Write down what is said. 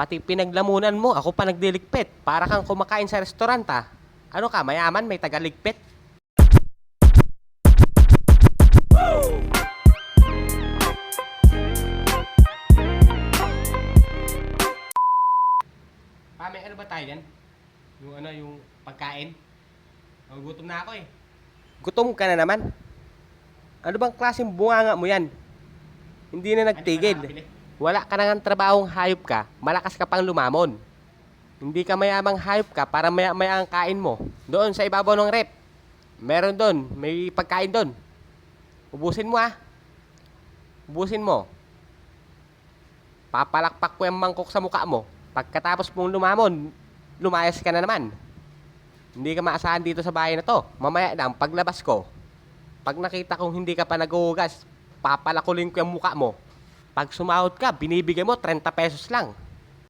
Pati pinaglamunan mo, ako pa nagdiligpit. Para kang kumakain sa restaurant ha. Ano ka, mayaman, may tagaligpit? May ano ba tayo dyan? Yung pagkain? Gutom na ako eh. Gutom ka na naman? Ano bang klaseng bunganga mo yan? Hindi na nagtigil. Wala ka nang trabahong hayop ka, malakas ka pang lumamon. Hindi ka mayamang hayop ka para maya-maya ang kain mo. Doon sa ibabaw ng rep. Meron doon, may pagkain doon. Ubusin mo ah. Ubusin mo. Papalakpak ko yung mangkok sa mukha mo. Pagkatapos mong lumamon, lumayas ka na naman. Hindi ka maasahan dito sa bahay na to. Mamaya na, paglabas ko, pag nakita kong hindi ka pa naghuhugas, papalakulin ko yung mukha mo. Pag sumahod ka, binibigay mo 30 pesos lang.